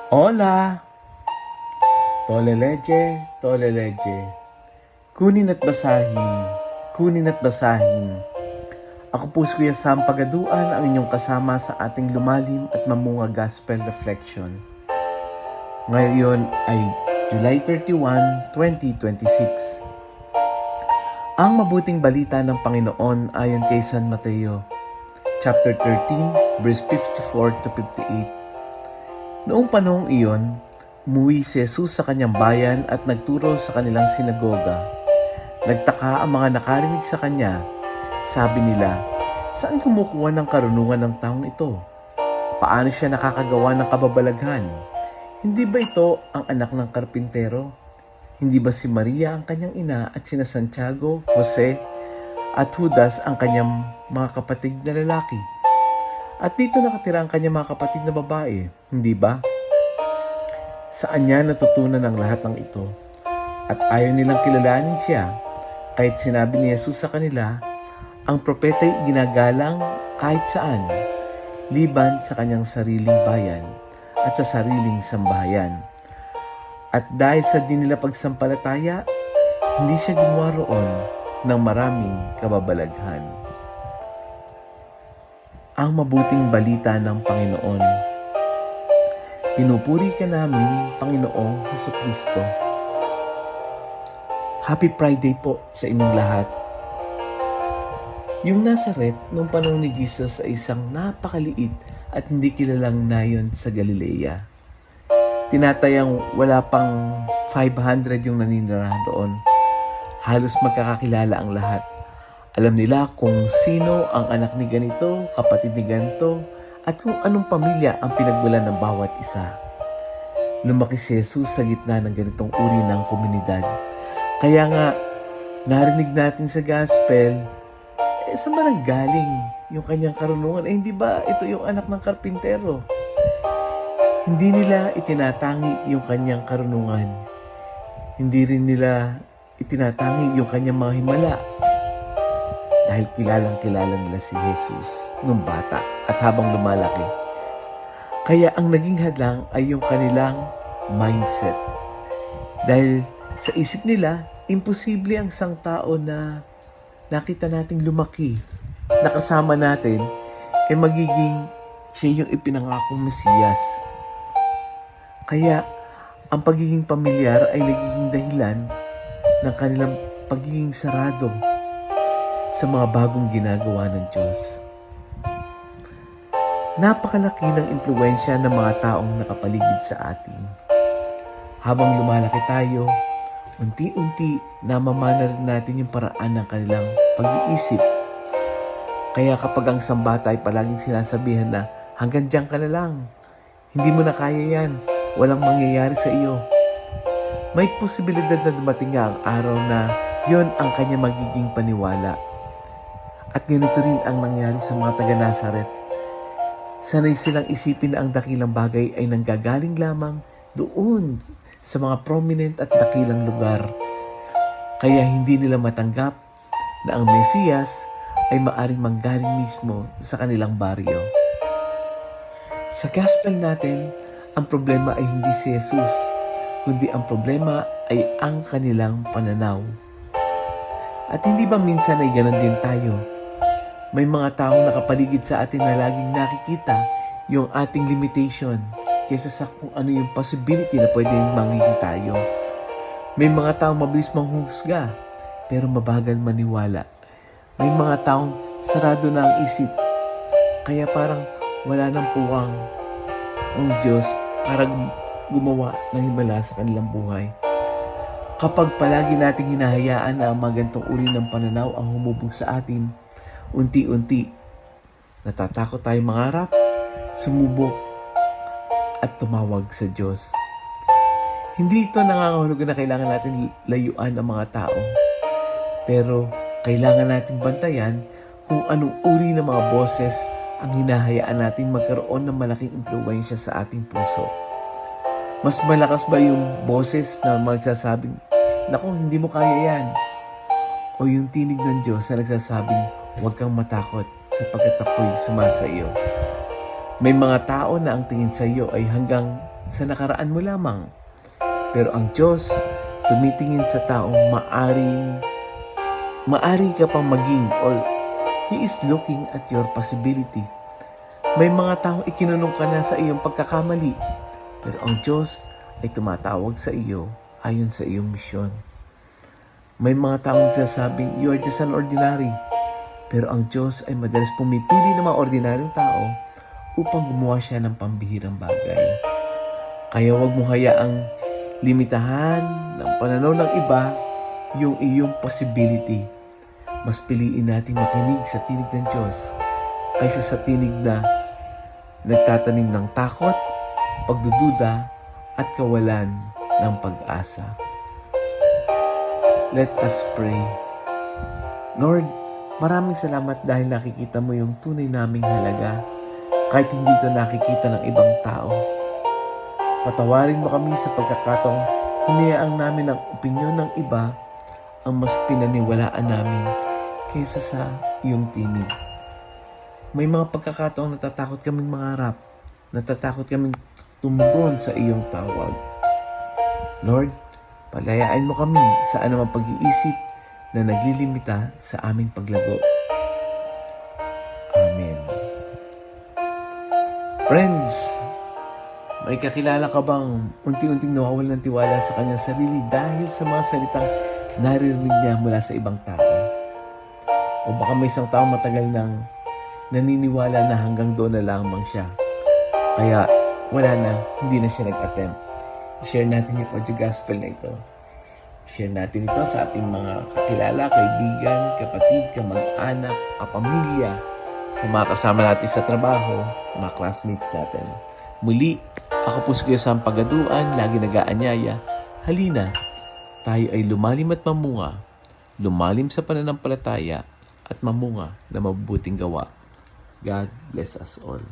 Hola! Tole leche, tole leche. Kunin at basahin, kunin at basahin. Ako po si Kuya Sam Pagaduan, ang inyong kasama sa ating lumalim at mamunga gospel reflection. Ngayon ay July 31, 2026. Ang mabuting balita ng Panginoon ayon kay San Mateo, chapter 13, verse 54 to 58. Noong panahong iyon, umuwi si Jesus sa kanyang bayan at nagturo sa kanilang sinagoga. Nagtaka ang mga nakarinig sa kanya. Sabi nila, saan kumukuha ng karunungan ng taong ito? Paano siya nakakagawa ng kababalaghan? Hindi ba ito ang anak ng karpintero? Hindi ba si Maria ang kanyang ina at sina Santiago, Jose, at Judas ang kanyang mga kapatid na lalaki? At dito nakatira ang kanyang mga kapatid na babae, hindi ba? Saan niya natutunan ang lahat ng ito? At ayaw nilang kilalanin siya, kahit sinabi ni Jesus sa kanila, ang propeta'y ginagalang kahit saan, liban sa kanyang sariling bayan at sa sariling sambahayan. At dahil sa di nila pagsampalataya, hindi siya gumawa roon ng maraming kababalaghan. Ang mabuting balita ng Panginoon. Pinupuri ka namin, Panginoong Hesukristo. Happy Friday po sa inyong lahat. Yung Nazaret, nung panahon ni Jesus ay isang napakaliit at hindi kilalang nayon sa Galilea. Tinatayang wala pang 500 yung naninirahan doon. Halos magkakakilala ang lahat. Alam nila kung sino ang anak ni ganito, kapatid ni ganito, at kung anong pamilya ang pinagmulan ng bawat isa. Lumaki si Jesus sa gitna ng ganitong uri ng komunidad. Kaya nga, narinig natin sa gospel, saan ba nanggaling yung kanyang karunungan? Hindi ba ito yung anak ng karpintero? Hindi nila itinatangi yung kanyang karunungan. Hindi rin nila itinatangi yung kanyang mga himala. Dahil kilalang-kilala nila si Jesus nung bata at habang lumalaki. Kaya ang naging hadlang ay yung kanilang mindset. Dahil sa isip nila, imposible ang isang tao na nakita nating lumaki, nakasama natin, ay magiging siya yung ipinangakong Mesiyas. Kaya ang pagiging pamilyar ay nagiging dahilan ng kanilang pagiging sarado sa mga bagong ginagawa ng Diyos. Napakalaki ng impluwensya ng mga taong nakapaligid sa atin. Habang lumalaki tayo, unti-unti namamana rin natin yung paraan ng kanilang pag-iisip. Kaya kapag ang sambata ay palaging sinasabihan na, hanggang diyan ka na lang, hindi mo na kaya yan, walang mangyayari sa iyo. May posibilidad na dumating nga ang araw na yon ang kanya magiging paniwala. At ganito rin ang nangyari sa mga taga-Nazaret. Sanay silang isipin na ang dakilang bagay ay nanggagaling lamang doon sa mga prominent at dakilang lugar. Kaya hindi nila matanggap na ang Mesiyas ay maaring manggaling mismo sa kanilang baryo. Sa gospel natin, ang problema ay hindi si Jesus, kundi ang problema ay ang kanilang pananaw. At hindi ba minsan ay ganon din tayo? May mga taong nakapaligid sa atin na laging nakikita yung ating limitation kaysa sa kung ano yung possibility na pwedeng mangyari tayo. May mga taong mabilis manghusga pero mabagal maniwala. May mga taong sarado na ang isip kaya parang wala nang puwang ang Diyos para gumawa ng himala sa kanilang buhay. Kapag palagi nating hinahayaan na ang mga ganitong uri ng pananaw ang humubog sa atin, unti-unti, natatakot tayong mangarap, sumubok, at tumawag sa Diyos. Hindi ito nangangahulugan na kailangan natin layuan ang mga tao. Pero kailangan natin bantayan kung anong uri ng mga boses ang hinahayaan natin magkaroon ng malaking impluwensya sa ating puso. Mas malakas ba yung boses na magsasabing, naku, hindi mo kaya yan? O yung tinig ng Diyos na nagsasabing, huwag kang matakot sapagkat ako'y sumasa iyo. May mga tao na ang tingin sa iyo ay hanggang sa nakaraan mo lamang. Pero ang Diyos, tumitingin sa taong maari ka pang maging, or He is looking at your possibility. May mga taong ikinulong ka na sa iyong pagkakamali, pero ang Diyos ay tumatawag sa iyo ayon sa iyong misyon. May mga taong sinasabing, you are just an ordinary, pero ang Diyos ay madalas pumipili ng mga ordinaryong tao upang gumawa siya ng pambihirang bagay. Kaya huwag mo hayaang limitahan ng pananaw ng iba yung iyong possibility. Mas piliin nating makinig sa tinig ng Diyos kaysa sa tinig na nagtatanim ng takot, pagdududa, at kawalan ng pag-asa. Let us pray. Lord, maraming salamat dahil nakikita mo yung tunay naming halaga kahit hindi ito nakikita ng ibang tao. Patawarin mo kami sa pagkakataong hinayaang namin ang opinyon ng iba ang mas pinaniwalaan namin kaysa sa iyong tinig. May mga pagkakataong natatakot kaming mangarap, natatakot kaming tumugon sa iyong tawag. Lord, palayain mo kami sa anumang pag-iisip na naglilimita sa aming paglago. Amen. Friends, may kakilala ka bang unti-unting nawawalan ng tiwala sa kanyang sarili dahil sa mga salitang naririnig niya mula sa ibang tao? O baka may isang tao matagal nang naniniwala na hanggang doon na lamang siya, kaya wala na, hindi na siya nag-attempt. Share natin yung audio gospel na ito. Share natin ito sa ating mga kakilala, kaibigan, kapatid, kamag-anak, kapamilya, sa mga kasama natin sa trabaho, mga classmates natin. Muli, ako po si Kuya Sam Pagaduan, lagi nag-aanyaya. Halina, tayo ay lumalim at mamunga, lumalim sa pananampalataya at mamunga na mabubuting gawa. God bless us all.